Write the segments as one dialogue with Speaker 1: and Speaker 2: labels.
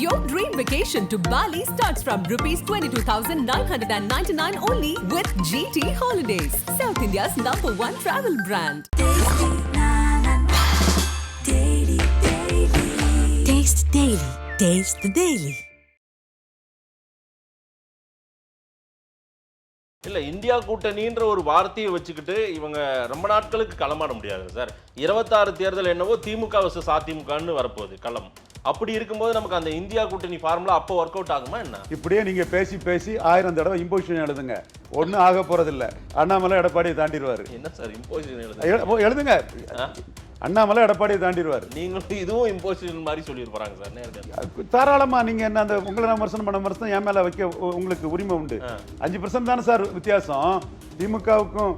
Speaker 1: Your dream vacation to Bali starts from rupees 22,999 only with GT Holidays, South India's #1 travel brand.
Speaker 2: Taste Daily. Taste the Daily.
Speaker 3: இல்ல India கூட்டணின்ற ஒரு வார்த்தையை வச்சுக்கிட்டு இவங்க ரொம்ப நாட்களுக்கு களமாட முடியாது சார். 26 தேர்தல் என்னவோ திமுக vs அதிமுகன்னு வரப்போகுது களம். அப்படி இருக்கும்போது நமக்கு அந்த இந்தியா கூட்டணி ஃபார்முலா அப்போ ஒர்க் அவுட் ஆகுமா என்ன?
Speaker 4: இப்படியே நீங்க பேசி 1000 தடவை இம்போசிஷன் எழுதுங்க, ஒன்றும் ஆக போறதில்லை. அண்ணாமலை எடப்பாடியை தாண்டிடுவாரு.
Speaker 3: என்ன சார் இம்போசிஷன்
Speaker 4: எழுதுங்க, அண்ணாமலை எடப்பாடியை தாண்டிடுவாரு.
Speaker 3: நீங்களும் இதுவும் இம்போசிஷன் மாதிரி சொல்லிட்டு போறாங்க சார்.
Speaker 4: தாராளமா நீங்க என்ன அந்த உங்களை விமர்சனம் பண்ண விமர்சனம் என் மேல வைக்க உங்களுக்கு உரிமை உண்டு. 5% தானே சார் வித்தியாசம். திமுகவுக்கும்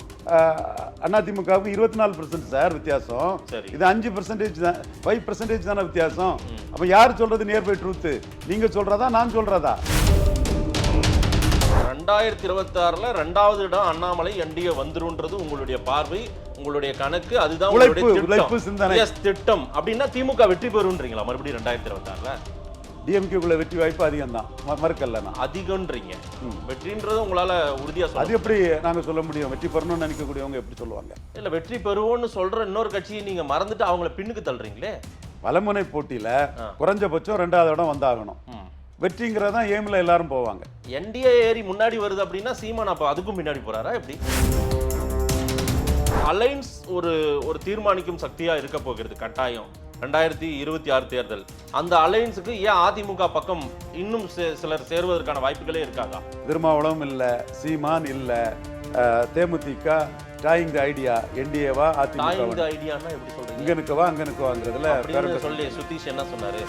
Speaker 4: அதிமுகவுக்கும் 24% சார் வித்தியாசம். இது 5% தான், 5% தானே வித்தியாசம். அப்ப யார் சொல்றது நியர் பை ட்ரூத்? நீங்க சொல்றதா நான் சொல்றதா?
Speaker 3: 2026ல 2வது இடம் அண்ணாமலை என்டிஏ வந்துருன்றது உங்களுடைய பார்வை, உங்களுடைய கணக்கு, அதுதான்
Speaker 4: உழைப்பு சிந்தனை
Speaker 3: திட்டம். அப்படின்னா திமுக வெற்றி பெறும்ன்றீங்களா மறுபடியும் 2026ல?
Speaker 4: டிஎம்கேக்குள்ள வெற்றி வாய்ப்பு அதிகம் தான், மறுக்கல.
Speaker 3: அதிகம்ன்றீங்க. வெற்றின்றது உங்களால உறுதியா சொல்ல?
Speaker 4: அது எப்படி நாங்க சொல்ல முடியும்? வெற்றி பெறணும்னு நினைக்கக்கூடியவங்க எப்படி சொல்லுவாங்க?
Speaker 3: இல்ல வெற்றி பெறுவோம்னு சொல்ற இன்னொரு கட்சியை நீங்க மறந்துட்டு அவங்கள பின்னுக்கு தள்ளுறீங்களே.
Speaker 4: பலமுனை போட்டியில குறைஞ்சபட்சம் 2வது இடம் வந்தாகணும். வெற்றிங்கிறதா ஏம்ல எல்லாரும் போவாங்க.
Speaker 3: என்டிஏ ஏறி முன்னாடி வருது அப்படின்னா சீமான் அப்ப அதுக்கும் பின்னாடி போறாரா எப்படி? அலைன்ஸ் ஒரு தீர்மானிக்கும் சக்தியா இருக்க போகிறது கட்டாயம் 2026 தேர்தல். அந்த அலைன்ஸுக்கு ஏன் அதிமுக பக்கம் இன்னும் சிலர் சேருவதற்கான வாய்ப்புகளே இருக்காதா?
Speaker 4: திருமாவளம் இல்ல, சீமான் இல்ல, தேமுதிக டாயிங் தி ஐடியா, என்டிஏவா அதிமுக
Speaker 3: டாயிங் தி ஐடியானா எப்படி சொல்றீங்க?
Speaker 4: இங்க நிக்கவா அங்க நிக்கவாங்கிறதுல
Speaker 3: அப்படின்னு சொல்லி சுதீஷ் என்ன சொன்னாரு?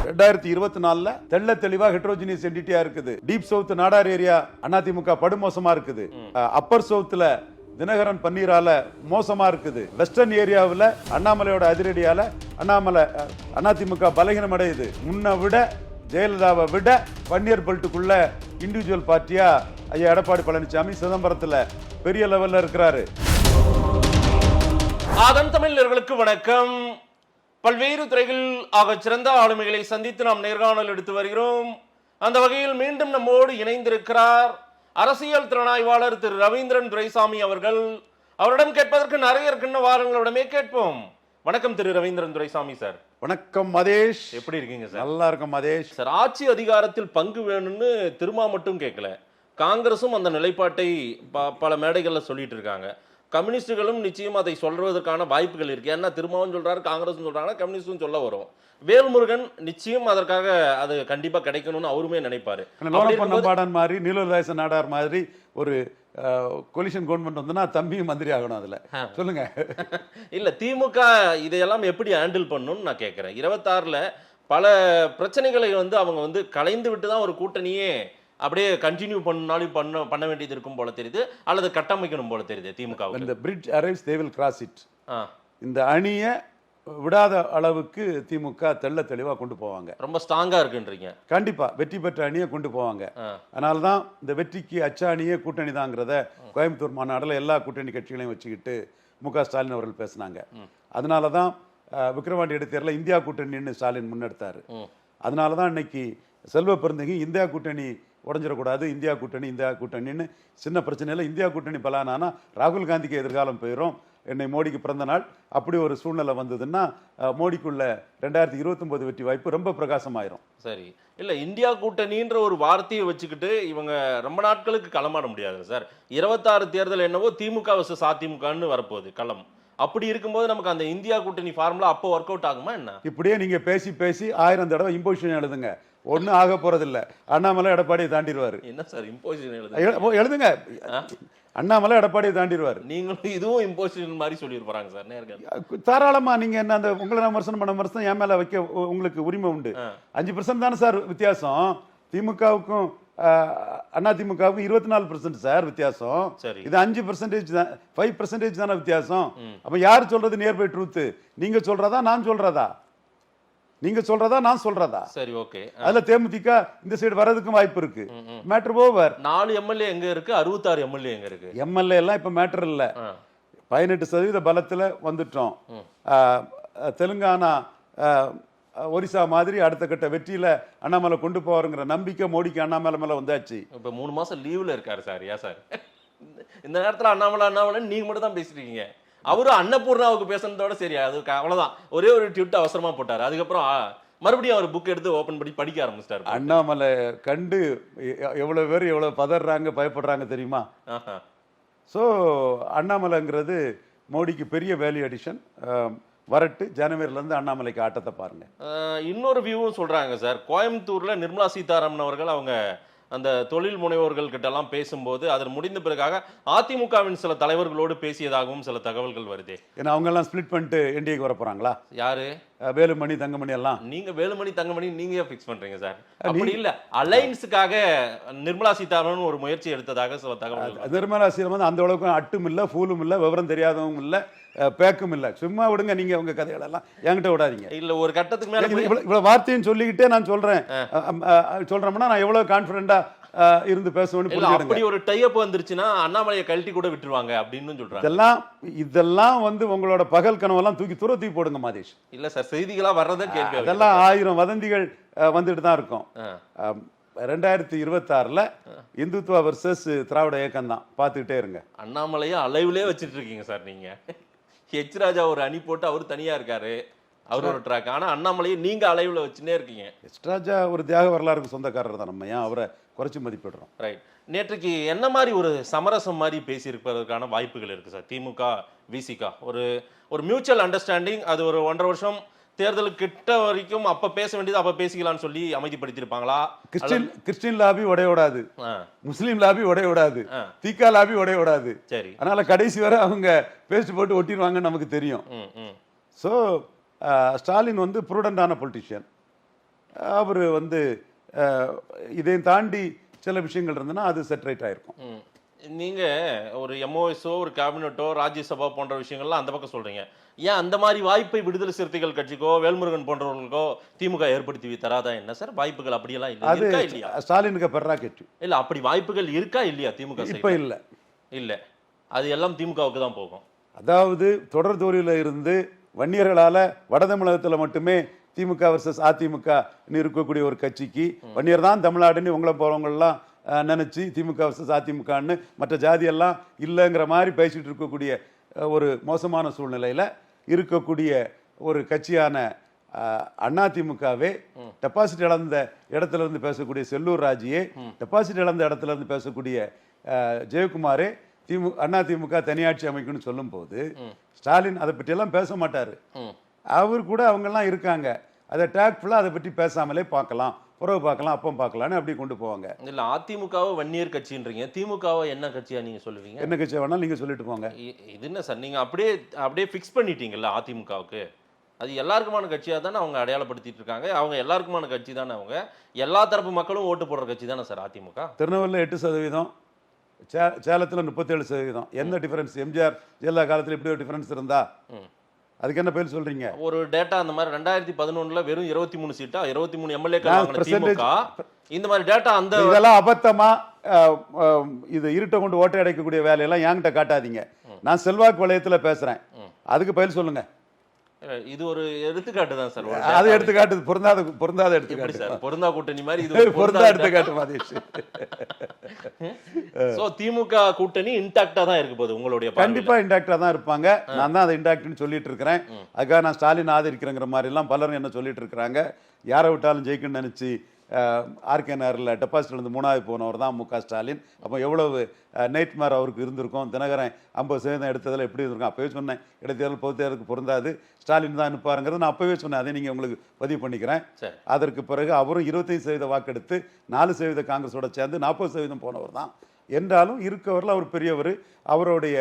Speaker 4: 2024ல தெள்ள தெளிவா ஹெட்ரோஜினியஸ் என்டிட்டியா இருக்குது. Deep south Nadar area AIADMK படுமோசமா இருக்குது. அப்பர் சவுத்ல தினகரன் பன்னீரால மோசமா இருக்குது. வெஸ்டர்ன் ஏரியாவில் அண்ணாமலையோட அதிரடியால அதிமுக பலகீனம் அடையுது. முன்ன விட ஜெயலலிதாவை விட பன்னீர் பெல்ட்டுக்குள்ள இண்டிவிஜுவல் பார்ட்டியா ஐயா எடப்பாடி பழனிசாமி சிதம்பரத்துல பெரிய லெவல்ல இருக்கிறாரு.
Speaker 3: ஆதன் தமிழர்களுக்கு வணக்கம். பல்வேறு துறைகள் ஆக சிறந்த ஆளுமைகளை சந்தித்து நாம் நேர்காணல் எடுத்து வருகிறோம். அந்த வகையில் மீண்டும் நம்மோடு இணைந்திருக்கிறார் அரசியல் திறனாய்வாளர் திரு ரவீந்திரன் துரைசாமி அவர்கள். அவரிடம் கேட்பதற்கு நிறைய இருக்குன்னு வாரங்களிடமே கேட்போம். வணக்கம் திரு ரவீந்திரன் துரைசாமி சார்.
Speaker 4: வணக்கம் மதேஷ்,
Speaker 3: எப்படி இருக்கீங்க சார்?
Speaker 4: நல்லா இருக்கும் மதேஷ்
Speaker 3: சார். ஆட்சி அதிகாரத்தில் பங்கு வேணும்னு திருமா மட்டும் கேட்கல, காங்கிரசும் அந்த நிலைப்பாட்டை பல மேடைகள்ல சொல்லிட்டு இருக்காங்க. கம்யூனிஸ்டுகளும் நிச்சயம் அதை சொல்வதற்கான வாய்ப்புகள் இருக்கு. ஏன்னா திருமாவும் சொல்றாரு, காங்கிரஸும் சொல்றாங்க, கம்யூனிஸ்டும் சொல்ல வரும். வேல்முருகன் நிச்சயம் அதற்காக அது கண்டிப்பா கிடைக்கணும்னு அவருமே நினைப்பாரு.
Speaker 4: மாதிரி நீலராஜ நாடார் மாதிரி ஒரு கொலிஷன் கவர்மெண்ட் வந்துன்னா தம்பியும் மந்திரி ஆகணும். அதுல சொல்லுங்க.
Speaker 3: இல்ல திமுக இதையெல்லாம் எப்படி ஹேண்டில் பண்ணணும்னு நான் கேட்கிறேன். 26ல பல பிரச்சனைகளை அவங்க கலைந்து விட்டு தான் ஒரு கூட்டணியே அப்படியே கண்டினியூ பண்ணாலும் பண்ண வேண்டியது இருக்கும் போல தெரியுது, அல்லது கட்டமைக்கணும் போல தெரியுது திமுக.
Speaker 4: இந்த bridge arrives they will cross it. இந்த அணியை விடாத அளவுக்கு திமுக தெள்ள தெளிவா கொண்டு போவாங்க.
Speaker 3: ரொம்ப ஸ்ட்ராங்கா இருக்குன்றீங்க?
Speaker 4: கண்டிப்பா வெற்றி பெற்ற அணியை கொண்டு போவாங்க. அதனாலதான் இந்த வெற்றிக்கு அச்சா அணியே கூட்டணி தாங்கிறத கோயம்புத்தூர் மாநாடுல எல்லா கூட்டணி கட்சிகளையும் வச்சுக்கிட்டு மு.க. ஸ்டாலின் அவர்கள் பேசினாங்க. அதனாலதான் விக்கிரவாண்டி இடைத்தேர்தல இந்தியா கூட்டணின்னு ஸ்டாலின் முன்னெடுத்தாரு. அதனாலதான் இன்னைக்கு செல்வ பெருந்தகை இந்தியா கூட்டணி உடஞ்சிடக்கூடாது, இந்தியா கூட்டணின்னு சின்ன பிரச்சனையில் இந்தியா கூட்டணி பலானா ராகுல் காந்திக்கு எதிர்காலம் போயிடும், என்னை மோடிக்கு பிறந்த நாள், அப்படி ஒரு சூழ்நிலை வந்ததுன்னா மோடிக்குள்ள 2029 வெற்றி வாய்ப்பு ரொம்ப பிரகாசமாயிரும்.
Speaker 3: சரி. இல்ல இந்தியா கூட்டணின்ற ஒரு வார்த்தையை வச்சுக்கிட்டு இவங்க ரொம்ப நாட்களுக்கு களமாட முடியாது சார். 26 தேர்தல் என்னவோ திமுக vs அதிமுகன்னு வரப்போகுது களம். அப்படி இருக்கும்போது நமக்கு அந்த இந்தியா கூட்டணி ஃபார்முலா அப்போ ஒர்க் அவுட் ஆகுமா என்ன?
Speaker 4: இப்படியே நீங்க பேசி 1000 தடவை இம்போசிஷன் எழுதுங்க, ஒன்றும் ஆக போறதில்லை. அண்ணாமலை எடப்பாடியை தாண்டிடுவாரு.
Speaker 3: என்ன சார் இம்போசிஷன்
Speaker 4: எழுதுங்க, அண்ணாமலை எடப்பாடியை தாண்டிடுவாரு.
Speaker 3: நீங்களும் இதுவும் இம்போசிஷன் மாதிரி சொல்லிட்டு போறாங்க சார் நேர்காணல்.
Speaker 4: தாராளமா நீங்க என்ன அந்த உங்களை விமர்சனம் பண்ண விமர்சனம் என் மேல வைக்க உங்களுக்கு உரிமை உண்டு. 5% தானே சார் வித்தியாசம். திமுகவுக்கும் அதிமுகவுக்கும் 24% சார் வித்தியாசம். இது 5% தான், 5% தானே வித்தியாசம். அப்ப யார் சொல்றது நியர் பை ட்ரூத்? நீங்க சொல்றதா நான் சொல்றதா? நீங்க சொல்றதா நான் சொல்றதா?
Speaker 3: சரி, ஓகே.
Speaker 4: அதுல தேமுதிக இந்த சைடு வரதுக்கும் வாய்ப்பு இருக்கு. Matter over.
Speaker 3: 4 எம்எல்ஏ எங்க இருக்கு, 66 எம்எல்ஏ எங்க இருக்கு?
Speaker 4: எம்எல்ஏ எல்லாம் இப்ப மேட்டர் இல்ல. 18% பலத்துல வந்துட்டோம். தெலுங்கானா ஒரிசா மாதிரி அடுத்த கட்ட வெற்றியில அண்ணாமலை கொண்டு போவாருங்கிற நம்பிக்கை மோடிக்கு அண்ணாமலை மேல வந்தாச்சு.
Speaker 3: இப்ப 3 மாசம் லீவ்ல இருக்காரு சார். ஏன் சார் இந்த நேரத்துல அண்ணாமலை நீங்க மட்டும் தான் பேசிருக்கீங்க? அவரு அன்னபூர்ணாவுக்கு பேசுனதோட சரி, அது அவ்வளவுதான். ஒரே ஒரு ட்வீட் அவசரமா போட்டாரு. அதுக்கப்புறம் மறுபடியும் அவர் புக் எடுத்து ஓபன் பண்ணி படிக்க ஆரம்பிச்சிட்டாரு.
Speaker 4: அண்ணாமலை கண்டு எவ்வளவு பேர் எவ்வளவு பதறாங்க, பயப்படுறாங்க தெரியுமா? ஸோ அண்ணாமலைங்கிறது மோடிக்கு பெரிய வேல்யூ அடிஷன். வரட்டு, ஜனவரியிலேருந்து அண்ணாமலைக்கு ஆட்டத்தை பாருங்க.
Speaker 3: இன்னொரு வியூவும் சொல்றாங்க சார். கோயம்புத்தூர்ல நிர்மலா சீதாராமன் அவர்கள் அவங்க அந்த தொழில் முனைவோர்கள் கிட்ட எல்லாம் பேசும்போது அதன் முடிந்த பிறகாக அதிமுகவின் சில தலைவர்களோடு பேசியதாகவும் சில தகவல்கள் வருது.
Speaker 4: ஏன்னா அவங்க எல்லாம் ஸ்பிளிட் பண்ணிட்டு என்டிஏக்கு வர போறாங்களா?
Speaker 3: யாரு?
Speaker 4: வேலுமணி, தங்கமணி எல்லாம்.
Speaker 3: நீங்க வேலுமணி தங்கமணி நீங்க ஃபிக்ஸ் பண்றீங்க சார். அப்படி இல்ல, அலைன்ஸுக்காக நிர்மலா சீதாராமன் ஒரு முயற்சி எடுத்ததாக சில தகவல்கள்.
Speaker 4: நிர்மலா சீதாராமன் அந்த அளவுக்கு அட்டும் இல்ல, ஃபூலும் இல்ல, விவரம் தெரியாதவங்க இல்ல, பேக்கும் இல்ல. சும்மா விடுங்க, நீங்க உங்க கதைகள் எல்லாம் என்கிட்ட விடாதீங்க.
Speaker 3: இல்ல ஒரு கட்டத்துக்கு மேல
Speaker 4: இவ்வளவு வார்த்தையும் சொல்லிக்கிட்டே நான் சொல்றேன்னா நான் எவ்வளவு கான்பிடண்டா இருந்து பேசணும்னு.
Speaker 3: அப்படி ஒரு டைப் வந்துருச்சுன்னா அண்ணாமலையை கழட்டி கூட விட்டுருவாங்க அப்படின்னு சொல்றாங்க.
Speaker 4: இதெல்லாம் வந்து உங்களோட பகல் கனவெல்லாம் தூக்கி போடுங்க மாதேஷ்.
Speaker 3: இல்ல சார், செய்திகளா வர்றத கேள்வி.
Speaker 4: அதெல்லாம் 1000 வதந்திகள் வந்துட்டு தான் இருக்கும். 2026ல இந்துத்துவா வர்சஸ் திராவிட இயக்கம் தான், பார்த்துக்கிட்டே இருங்க.
Speaker 3: அண்ணாமலையை அலைவுலே வச்சுட்டு இருக்கீங்க சார் நீங்க. ஹெச் ராஜா ஒரு அணி போட்டு அவர் தனியா இருக்காரு, அவர் ஒரு ட்ராக். ஆனா அண்ணாமலையை நீங்க அலைவுல வச்சுனே இருக்கீங்க.
Speaker 4: ஹெச் ராஜா ஒரு தியாக வரலாறுக்கு சொந்தக்காரர் தான். நம்ம ஏன் அவரை குறைச்சி மதிப்பிடுறோம்?
Speaker 3: ரைட். நேற்றுக்கு என்ன மாதிரி ஒரு சமரசம் மாதிரி பேசியிருப்பதற்கான வாய்ப்புகள் இருக்கு சார்? திமுக விசிகா ஒரு மியூச்சுவல் அண்டர்ஸ்டாண்டிங், அது ஒரு 1.5 வருஷம் தேர்தலுக்கு கிட்ட வரைக்கும் அப்ப பேச வேண்டியது அப்ப பேசிக்கலாம்னு சொல்லி அமைதிப்படுத்திருப்பாங்களா?
Speaker 4: கிறிஸ்டின் லாபி உடையோடாது, முஸ்லீம் லாபி உடையோடாது, தீகா லாபி உடையோடாது.
Speaker 3: சரி,
Speaker 4: அதனால கடைசி வரை அவங்க பேஸ்ட் போட்டு ஒட்டிடுவாங்கன்னு நமக்கு தெரியும். ஸோ ஸ்டாலின் வந்து ப்ரூடண்டான பொலிட்டிஷியன். அவர் வந்து இதையும் தாண்டி சில விஷயங்கள் இருந்ததுன்னா அது செட்ரைட் ஆயிருக்கும்.
Speaker 3: நீங்க ஒரு எம்ஓஎஸோ ஒரு கேபினட்டோ ராஜ்யசபா போன்ற விஷயங்கள்லாம் அந்த பக்கம் சொல்றீங்க. ஏன் அந்த மாதிரி வாய்ப்பை விடுதலை சிறுத்தைகள் கட்சிக்கோ வேல்முருகன் போன்றவர்களுக்கோ திமுக ஏற்படுத்தி தராதா என்ன சார்? வாய்ப்புகள் அப்படியெல்லாம் இருக்கா இல்லையா?
Speaker 4: ஸ்டாலினுக்கு பெறா கேட்டு இல்ல,
Speaker 3: அப்படி வாய்ப்புகள் இருக்கா இல்லையா திமுக?
Speaker 4: இப்ப இல்ல,
Speaker 3: அது எல்லாம் திமுகவுக்கு தான் போகும்.
Speaker 4: அதாவது தொடர் தோல்வியில இருந்து வன்னியர்களால வட தமிழகத்துல மட்டுமே திமுக வர்சஸ் அதிமுக இருக்கக்கூடிய ஒரு கட்சிக்கு வன்னியர் தான் தமிழ்நாடுன்னு உங்களை போறவங்க எல்லாம் நினைச்சு திமுக வர்சஸ் அதிமுகன்னு மற்ற ஜாதியெல்லாம் இல்லைங்கிற மாதிரி பேசிட்டு இருக்கக்கூடிய ஒரு மோசமான சூழ்நிலையில இருக்கக்கூடிய ஒரு கட்சியான அதிமுகவே டெபாசிட் இழந்த இடத்துல இருந்து பேசக்கூடிய செல்லூர் ராஜியே, டெபாசிட் இழந்த இடத்துல இருந்து பேசக்கூடிய ஜெயக்குமாரே அதிமுக தனியாட்சி அமைக்கணும்னு சொல்லும் போது ஸ்டாலின் அதை பற்றி எல்லாம் பேச மாட்டாரு. அவர் கூட அவங்க எல்லாம் இருக்காங்க, அதை டேக்ஃபுல்லா அதை பற்றி பேசாமலே பார்க்கலாம், புறவு பார்க்கலாம், அப்பம் பார்க்கலான்னு அப்படி கொண்டு போவாங்க.
Speaker 3: இல்ல அதிமுகவை வன்னியர் கட்சின்றீங்க, திமுகவை என்ன கட்சியா நீங்க சொல்லுவீங்க?
Speaker 4: என்ன கட்சியா வேணாலும் நீங்க சொல்லிட்டு போங்க.
Speaker 3: இது என்ன சார், நீங்க அப்படியே ஃபிக்ஸ் பண்ணிட்டீங்கல்ல அதிமுகவுக்கு? அது எல்லாருக்குமான கட்சியா தானே அவங்க அடையாளப்படுத்திட்டு இருக்காங்க. அவங்க எல்லாருக்குமான கட்சி தானே, அவங்க எல்லா தரப்பு மக்களும் ஓட்டு போடுற கட்சி தானே சார் அதிமுக.
Speaker 4: திருநெல்வேலியில் 8%, சேலத்தில் 37%. என்ன டிஃபரன்ஸ்? எம்ஜிஆர் ஜெயலலிதா காலத்தில் இப்படி ஒரு டிஃபரன்ஸ் இருந்தா அதுக்கு என்ன பேர் சொல்றீங்க?
Speaker 3: ஒரு டேட்டா அந்த மாதிரி 2011ல வெறும் 23 சீட்டா 23 எம்எல்ஏக்கள். இந்த மாதிரி டேட்டா அந்த
Speaker 4: இதெல்லாம் அபத்தமா இது இருட்டை கொண்டு ஓட்டை அடைக்கக்கூடிய வேலையெல்லாம் என்கிட்ட காட்டாதீங்க. நான் செல்வாக்கு வளையத்துல பேசுறேன், அதுக்கு பதில் சொல்லுங்க.
Speaker 3: இது ஒரு எடுத்துக்காட்டு தான் சார்.
Speaker 4: அது எடுத்துக்காட்டு, பொருந்தாத எடுத்துக்காட்டு சார்.
Speaker 3: பொருந்தா கூட்டணி மாதிரி இது
Speaker 4: பொருந்தா எடுத்துக்காட்டு மாதேஷ்.
Speaker 3: சோ திமுக கூட்டணி இன்டாக்டா தான் இருக்க போகுது உங்களுடைய?
Speaker 4: கண்டிப்பா இன்டாக்டா தான் இருப்பாங்க. நான் தான் அதை இன்டாக்ட்னு சொல்லிட்டு இருக்கிறேன். அதுக்காக நான் ஸ்டாலின் ஆதரிக்கிறேங்கிற மாதிரி எல்லாம் பலரும் என்ன சொல்லிட்டு இருக்கிறாங்க. யாரை விட்டாலும் ஜெயிக்கணும்னு நினைச்சு ஆர்கேஆர்ல டெபாசிட்ல இருந்து 3வது போனவர் தான் மு.க. ஸ்டாலின். அப்போ எவ்வளவு நைட் மேர் அவருக்கு இருந்திருக்கும். தினகரன் 50% எடுத்ததில் எப்படி இருந்திருக்கும்? அப்பவே சொன்னேன், இடைத்தேர்தல் பொது தேர்தலுக்கு பொருந்தாது, ஸ்டாலின் தான் அனுப்பாருங்கிறது நான் அப்பவே சொன்னேன். அதை நீங்க உங்களுக்கு பதிவு பண்ணிக்கிறேன். அதற்கு பிறகு அவரும் 25% வாக்கெடுத்து 4% காங்கிரஸோட சேர்ந்து 40% போனவர் தான். என்றாலும் இருக்கவரில் அவர் பெரியவர். அவருடைய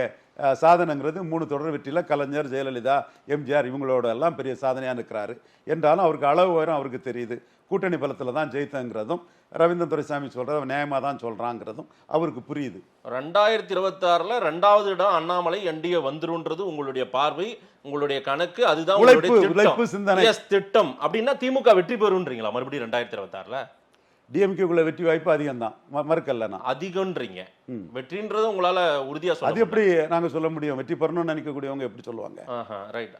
Speaker 4: சாதனைங்கிறது 3 தொடர் வெற்றியில கலைஞர், ஜெயலலிதா, எம்ஜிஆர் இவங்களோட எல்லாம் பெரிய சாதனையாக இருக்கிறாரு. என்றாலும் அவருக்கு அளவு உயரம் அவருக்கு தெரியுது. கூட்டணி பலத்தில் தான் ஜெயித்தங்கிறதும் ரவீந்திரன் துரைசாமி சொல்றது நியாயமாக தான் சொல்றாங்கிறதும் அவருக்கு புரியுது.
Speaker 3: 2026ல 2வது இடம் அண்ணாமலை என்டிஏ வந்துருன்றது உங்களுடைய பார்வை, உங்களுடைய கணக்கு, அதுதான்
Speaker 4: உழைப்பு சிந்தனை
Speaker 3: திட்டம். அப்படின்னா திமுக வெற்றி பெறுன்றீங்களா மறுபடியும் 2026ல?
Speaker 4: டிஎம்கேக்குள்ள வெற்றி வாய்ப்பு அதிகம் தான், மறுக்கல.
Speaker 3: அதிகம்ன்றீங்க, வெற்றின்றது உங்களால உறுதியா சொல்ல?
Speaker 4: அது எப்படி நாங்க சொல்ல முடியும்? வெற்றி பெறணும்னு நினைக்கக்கூடியவங்க எப்படி சொல்லுவாங்க?
Speaker 3: ரைட்.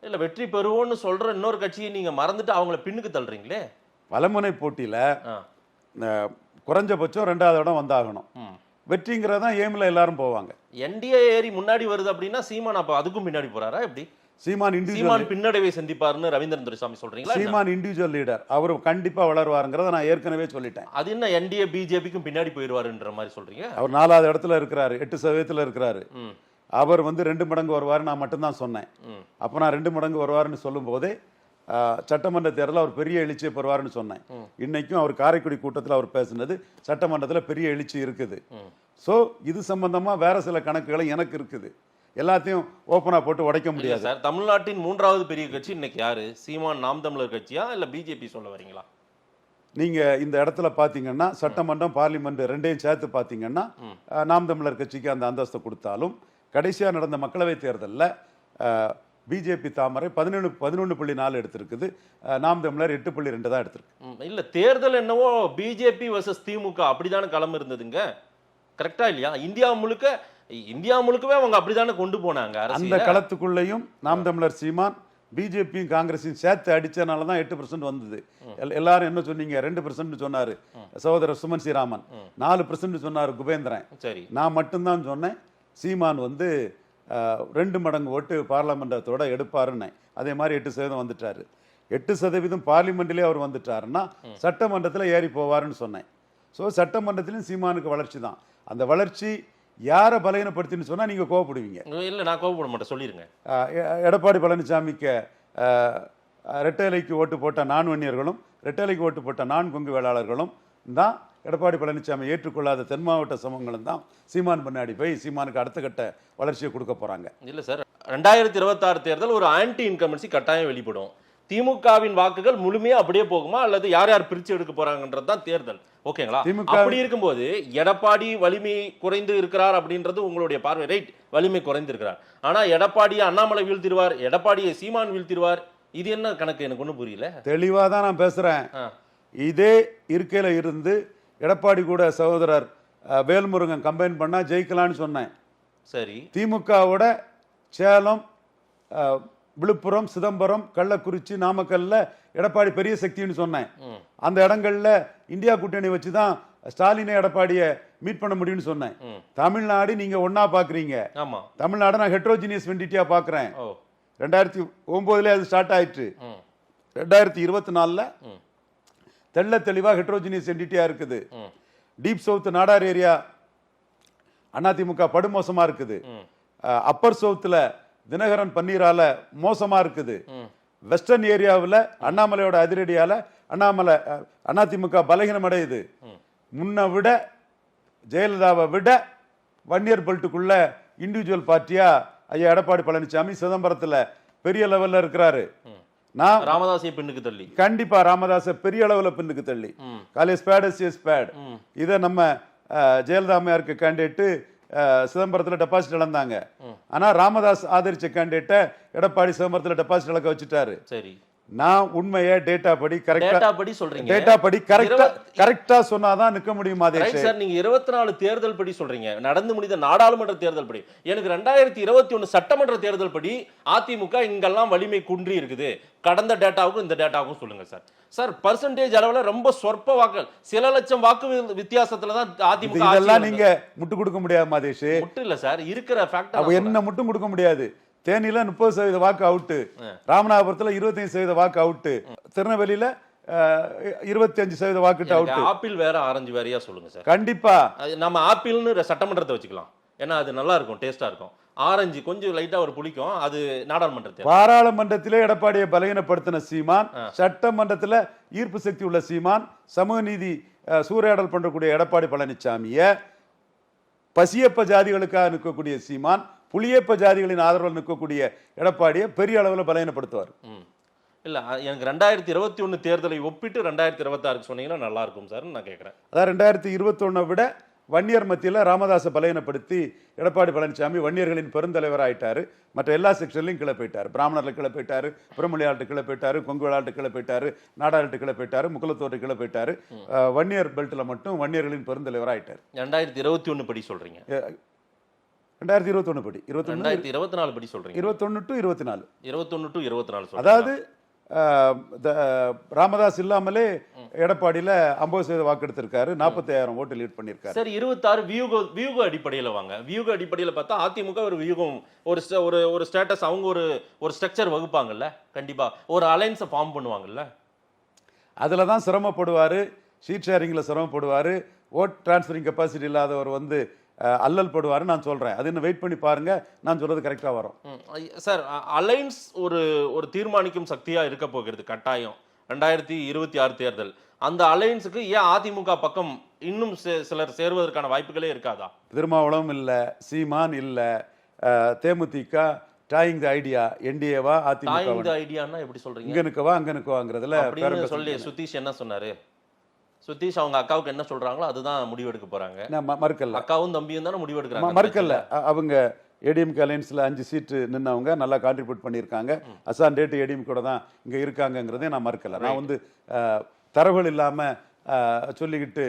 Speaker 3: இல்ல வெற்றி பெறுவோம்னு சொல்ற இன்னொரு கட்சியை நீங்க மறந்துட்டு அவங்கள பின்னுக்கு தள்ளுறீங்களே.
Speaker 4: வலமுனை போட்டியில
Speaker 3: ஆ.
Speaker 4: குறைஞ்சபட்சம் 2வது இடம் வந்தாகணும். வெற்றிங்கிறதான் ஏம்ல எல்லாரும் போவாங்க.
Speaker 3: என்டிஏ ஏறி முன்னாடி வருது அப்படின்னா சீமான் அப்ப அதுக்கும் பின்னாடி போறாரா எப்படி?
Speaker 4: சீமான்
Speaker 3: பின்னடைவை சந்திப்பாருன்னு ரவீந்திரன் துரைசாமி சொல்றீங்களா?
Speaker 4: சீமான் இண்டிவிஜுவல் லீடர், அவர் கண்டிப்பா வளருவாருங்கிறத நான் ஏற்கனவே சொல்லிட்டேன்.
Speaker 3: அது என்ன என்டிஏ பிஜேபிக்கும் பின்னாடி போயிடுவாருன்ற மாதிரி சொல்றீங்க?
Speaker 4: அவர் 4வது இடத்துல இருக்கிறாரு, 8% இருக்கிறாரு. அவர் 2 மடங்கு வருவாரு நான் மட்டும்தான் சொன்னேன். அப்ப நான் 2 மடங்கு வருவாருன்னு சொல்லும் போதே சட்டமன்ற தேர்தலில் அவர் பெரிய எழுச்சியை பெறுவாருன்னு சொன்னேன். இன்னைக்கும் அவர் காரைக்குடி கூட்டத்தில் அவர் பேசுனது சட்டமன்றத்தில் பெரிய எழுச்சி இருக்குது. ஸோ இது சம்பந்தமா வேற சில கணக்குகளை எனக்கு இருக்குது. எல்லாத்தையும் ஓப்பனா போட்டு உடைக்க முடியாது
Speaker 3: சார். தமிழ்நாட்டின் 3வது பெரிய கட்சி இன்னைக்கு யாரு? சீமான் நாம் தமிழர் கட்சியா இல்ல பிஜேபி சொல்ல வரீங்களா?
Speaker 4: நீங்க இந்த இடத்துல பாத்தீங்கன்னா சட்டமன்றம் பார்லிமெண்ட் ரெண்டையும் சேர்த்து பாத்தீங்கன்னா நாம் தமிழர் கட்சிக்கு அந்த அந்தஸ்தை கொடுத்தாலும் கடைசியா நடந்த மக்களவை தேர்தலில் பிஜேபி தாமரை 11.4 எடுத்திருக்குது, நாம் தமிழர் 8.2 தான் எடுத்திருக்கு.
Speaker 3: இல்ல தேர்தல் என்னவோ பிஜேபி வர்சஸ் திமுக அப்படிதானே களம் இருந்ததுங்க, கரெக்டா இல்லையா? இந்தியா முழுக்கவே அவங்க அப்படிதானே கொண்டு போனாங்க.
Speaker 4: அந்த களத்துக்குள்ளேயும் நாம் தமிழர் சீமான் பிஜேபியும் காங்கிரஸையும் சேர்த்து அடிச்சனால தான் 8% வந்தது. எல்லாரும் என்ன சொன்னீங்க? 2% சொன்னாரு சகோதரர் சுமன் ஸ்ரீராமன், 4% சொன்னாரு குபேந்திரன்.
Speaker 3: சரி,
Speaker 4: நான் மட்டும்தான் சொன்னேன் சீமான் 2 மடங்கு ஓட்டு பார்லமெண்டத்தோட எடுப்பாருன்னு. அதே மாதிரி 8% வந்துட்டாரு. 8% பார்லிமெண்ட்லேயே அவர் வந்துட்டாருன்னா சட்டமன்றத்தில் ஏறி போவாருன்னு சொன்னேன். ஸோ சட்டமன்றத்திலும் சீமானுக்கு வளர்ச்சி தான். அந்த வளர்ச்சி யாரை பலகீனப்படுத்தின்னு சொன்னா நீங்க கோவப்படுவீங்க.
Speaker 3: இல்ல நான் கோவப்பட மாட்டேன், சொல்லிருங்க.
Speaker 4: எடப்பாடி பழனிசாமிக்கு ரெட்டைலைக்கு ஓட்டு போட்ட நான் வன்னியர்களும் ரெட்டைலைக்கு ஓட்டு போட்ட நான் கொங்கு வேளாளர்களும் தான் எடப்பாடி பழனிசாமி ஏற்றுக்கொள்ளாத தென் மாவட்ட சமூகங்களும் தான் சீமான் பின்னாடி போய் சீமானுக்கு அடுத்த கட்ட வளர்ச்சியை கொடுக்க போறாங்க.
Speaker 3: இல்ல சார், 2026 தேர்தல் ஒரு ஆன்டி இன்கம்பன்சி கட்டாயம் வெளிப்படும். திமுகவின் வாக்குகள் முழுமையா அப்படியே போகுமா அல்லது யார் யார் பிரிச்சு எடுக்க போறாங்கன்றது தான் தேர்தல். ஓகேங்களா? அப்படி இருக்கும்போது எடப்பாடி வலிமை குறைந்து இருக்கிறார் அப்படின்றது உங்களுடைய பார்வை. ரைட், வலிமை குறைந்து இருக்கிறார். ஆனா எடப்பாடியை அண்ணாமலை வீழ்த்திடுவார், எடப்பாடியை சீமான் வீழ்த்திடுவார். இது என்ன கணக்கு? எனக்கு ஒன்றும் புரியல.
Speaker 4: தெளிவா தான் நான் பேசுறேன். இதே இருக்கையில இருந்து எடப்பாடி கூட சகோதரர் வேல்முருகன் கம்பைன் பண்ணா ஜெயிக்கலான்னு சொன்னேன்.
Speaker 3: சரி,
Speaker 4: திமுகவோட சேலம், விழுப்புரம், சிதம்பரம், கள்ளக்குறிச்சி, நாமக்கல்ல எடப்பாடி பெரிய சக்தின்னு சொன்னேன். அந்த இடங்கள்ல இந்தியா கூட்டணி வச்சுதான் ஸ்டாலினை எடப்பாடியை மீட் பண்ண முடியும்னு சொன்னேன். தமிழ்நாடு நீங்க ஒன்னா பாக்குறீங்க. தமிழ்நாடு நான் ஹெட்ரோஜினியஸ் வெண்டிட்டியா பாக்குறேன். 2009 அது ஸ்டார்ட் ஆயிடுச்சு. 2024 தெள்ள தெளிவா ஹெட்ரோஜினியஸ் என்டிட்டியா இருக்குது. Deep south Nadar area AIADMK படுமோசமா இருக்குது. அப்பர் சவுத்துல தினகரன் பன்னீரால மோசமா இருக்குது. வெஸ்டர்ன் ஏரியாவில் அண்ணாமலையோட அதிரடியால அதிமுக பலகீனம் அடையுது. முன்ன விட ஜெயலலிதாவை விட வன்னியர் பெல்ட்டுக்குள்ள இண்டிவிஜுவல் பார்ட்டியா ஐயா எடப்பாடி பழனிசாமி சிதம்பரத்துல பெரிய லெவல்ல இருக்கிறாரு. நான்
Speaker 3: ராமதாஸை பின்னுக்கு தள்ளி,
Speaker 4: கண்டிப்பா ராமதாஸை பெரிய அளவுல பின்னுக்கு தள்ளி, காலேஜ் பேட் இதை நம்ம ஜெயலலிதா அம்மையாருக்கு கேண்டிடேட் சிதம்பரத்தில் டெபாசிட் இழந்தாங்க. ஆனா ராமதாஸ் ஆதரிச்ச கேண்டிடேட்டை எடப்பாடி சிதம்பரத்தில் டெபாசிட் இழக்க வச்சுட்டாரு.
Speaker 3: சரி,
Speaker 4: நான் உண்மையை டேட்டா படி
Speaker 3: சொல்றீங்க.
Speaker 4: டேட்டா படி கரெக்டா சொன்னாதான் நிக்க முடியும்.
Speaker 3: சார், நீங்க 24 தேர்தல் படி சொல்றீங்க, நடந்து முடிந்த நாடாளுமன்ற தேர்தல் படி. எனக்கு 2021 சட்டமன்ற தேர்தல் படி அதிமுக இங்கெல்லாம் வலிமை குன்றி இருக்குது. கடந்த டேட்டாவுக்கும் இந்த டேட்டாவுக்கும் சொல்லுங்க சார். சார், பர்சன்டேஜ் அளவுல ரொம்ப சொற்ப வாக்குகள், சில லட்சம் வாக்கு வித்தியாசத்துல தான் அதிமுக.
Speaker 4: இதெல்லாம் நீங்க முட்டு கொடுக்க முடியாது மாதேஷ்.
Speaker 3: முட்டு இல்ல சார், இருக்கிற ஃபேக்ட்
Speaker 4: என்ன முட்டும் கொடுக்க முடியாது. தேனியில 30% வாக்கு அவுட்டு, ராமநாதபுரத்துல 25% வாக்கு அவுட்டு, திருநெல்வேலியில 25% வாக்கு அவுட்டு.
Speaker 3: ஆப்பிள் வேற ஆரஞ்சு வேறையா சொல்லுங்க சார்.
Speaker 4: கண்டிப்பா
Speaker 3: நம்ம ஆப்பிள்னு சட்டமன்றத்தை வச்சுக்கலாம், ஏன்னா அது நல்லா இருக்கும், டேஸ்டா இருக்கும். ஆரஞ்சு கொஞ்சம் லைட்டா ஒரு புளிக்கும், அது நாடாளுமன்றத்தில்.
Speaker 4: பாராளுமன்றத்திலே எடப்பாடியை பலகீனப்படுத்தின சீமான், சட்டமன்றத்துல ஈர்ப்பு சக்தி உள்ள சீமான், சமூக நீதி சூறையாடல் பண்றக்கூடிய எடப்பாடி பழனிசாமிய பசியப்ப ஜாதிகளுக்காக நிற்கக்கூடிய சீமான், புளியப்ப ஜாதிகளின் ஆதரவில் நிற்கக்கூடிய எடப்பாடியை பெரிய அளவில் பலகீனப்படுத்துவார்.
Speaker 3: இல்ல, எனக்கு 2021 தேர்தலை ஒப்பிட்டு 2026 சொன்னீங்கன்னா நல்லா இருக்கும் சார் நான் கேட்கிறேன்.
Speaker 4: அதான் 2021 விட வன்னியர் மத்தியில் ராமதாஸை பலகீனப்படுத்தி எடப்பாடி பழனிசாமி வன்னியர்களின் பெருந்தலைவர் ஆயிட்டாரு. மற்ற எல்லா செக்ஷன்லையும் கீழே போயிட்டாரு. பிராமணர்ல கீழே போயிட்டாரு, பிறமொழியாள்கிட்ட கீழே போயிட்டாரு, கொங்கு வேளாள்கிட்ட கீழே போயிட்டாரு, நாடாள்கிட்ட கீழே போயிட்டாரு, முக்குலத்தோட்டு கீழே போயிட்டாரு. வன்னியர் பெல்ட்ல மட்டும் வன்னியர்களின் பெருந்தலைவர் ஆயிட்டாரு.
Speaker 3: 2021 படி சொல்றீங்க.
Speaker 4: 2021 படி
Speaker 3: 2024 படி சொல்றீங்க.
Speaker 4: 21 டு 24
Speaker 3: 21 டு 24 சொல்றீங்க.
Speaker 4: அதாவது ராமதாஸ் இல்லாமலே எடப்பாடியில 50% வாக்கெடுத்திருக்காரு, 45,000 ஓட்டு லீட் பண்ணிருக்காரு.
Speaker 3: சரி, 26 வியூக அடிப்படையில வாங்க. வியூக அடிப்படையில பார்த்தா அதிமுக ஒரு வியூகம், ஒரு ஸ்டேட்டஸ், அவங்க ஒரு ஸ்ட்ரக்சர் வகுப்பாங்கல்ல, கண்டிப்பா ஒரு அலைன்ஸை ஃபார்ம் பண்ணுவாங்கல்ல.
Speaker 4: அதுல தான் சிரமப்படுவாரு, ஷீட் ஷேரிங்ல சிரமப்படுவாரு, ஓட் டிரான்ஸ்ஃபரிங் கெப்பாசிட்டி இல்லாதவர் வந்து அல்லல் படுவாரு நான் சொல்றேன். அது இன்னும் வெயிட் பண்ணி பாருங்க, நான் சொல்றது கரெக்டா வரும்.
Speaker 3: சார், அலைன்ஸ் ஒரு தீர்மானிக்கும் சக்தியா இருக்க போகிறது கட்டாயம் 2026 தேர்தல். அந்த அலைன்ஸுக்கு ஏன் அதிமுக பக்கம் இன்னும் சிலர் சேருவதற்கான வாய்ப்புகளே இருக்காதா?
Speaker 4: திருமாவளவன் இல்ல, சீமான் இல்ல, தேமுதிக டாயிங் தி ஐடியா, என்டிஏவா அதிமுக
Speaker 3: டாயிங் தி ஐடியான்னா எப்படி சொல்றீங்க?
Speaker 4: இங்க நிக்கவா அங்க நிக்கவாங்கிறதுல
Speaker 3: அப்படின்னு சொல்லி சுதீஷ் என்ன சொன்னாரு? சுதீஷ் அவங்க அக்காவுக்கு என்ன சொல்றாங்களோ அதுதான் முடிவெடுக்க போறாங்க.
Speaker 4: மறுக்கல்ல,
Speaker 3: அக்காவும் தம்பியும் தானே முடிவெடுக்கிறாங்க.
Speaker 4: மறுக்கல்ல, அவங்க ஏடிஎம்கே அலைன்ஸ்ல 5 சீட்டு நின்னவங்க நல்லா கான்ட்ரிபியூட் பண்ணியிருக்காங்க. அசான் டேட்டு ஏடிஎம் கூட தான் இங்க இருக்காங்கிறதே நான் மறுக்கல. நான் வந்து தரவுகள் இல்லாம சொல்லிக்கிட்டு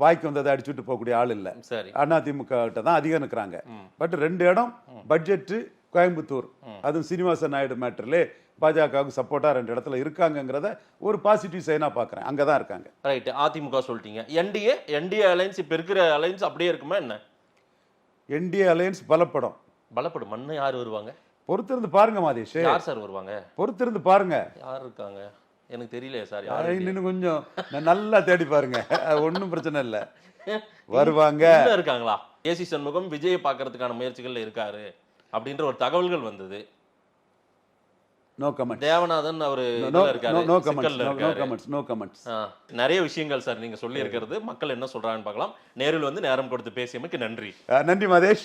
Speaker 4: வாய்க்கு வந்ததை அடிச்சுட்டு போகக்கூடிய ஆள் இல்லை.
Speaker 3: சரி,
Speaker 4: அதிமுக கிட்ட தான் அதிகம் இருக்கிறாங்க. பட் 2 இடம் பட்ஜெட் கோயம்புத்தூர், அதுவும் சீனிவாசன் நாயுடு மேட்டர்லே பாஜகவுக்கு சப்போர்ட்டா 2 இடத்துல இருக்காங்கிறத ஒரு பாசிட்டிவ் சைனா பாக்குறேன். அங்கதான் இருக்காங்க.
Speaker 3: ரைட், அதிமுக சொல்லிட்டீங்க. என்டிஏ அலைன்ஸ் இப்ப இருக்கிற அலைன்ஸ் அப்படியே இருக்குமா என்ன?
Speaker 4: என்டிஏ அலைன்ஸ் பலப்படும்.
Speaker 3: மண்ணு யார் வருவாங்க?
Speaker 4: பொறுத்திருந்து பாருங்க மாதேஷ்.
Speaker 3: யார் சார் வருவாங்க?
Speaker 4: பொறுத்திருந்து பாருங்க.
Speaker 3: யார் இருக்காங்க எனக்கு தெரியலையே சார்.
Speaker 4: இன்னும் கொஞ்சம் நல்லா தேடி பாருங்க, ஒன்னும் பிரச்சனை இல்ல, வருவாங்க.
Speaker 3: இருக்காங்களா? ஏசி சண்முகம் விஜயை பார்க்கறதுக்கான முயற்சிகள்ல இருக்காரு அப்படின்ற ஒரு தகவல்கள் வந்தது.
Speaker 4: No comment.
Speaker 3: தேவநாதன் அவரு இருக்காரு.
Speaker 4: No comments, no comments.
Speaker 3: நிறைய விஷயங்கள் சார் நீங்க சொல்லி இருக்கிறது. மக்கள் என்ன சொல்றாங்கன்னு பார்க்கலாம். நேரில் வந்து நேரம் கொடுத்து பேசியமைக்கு நன்றி.
Speaker 4: நன்றி மாதேஷ்.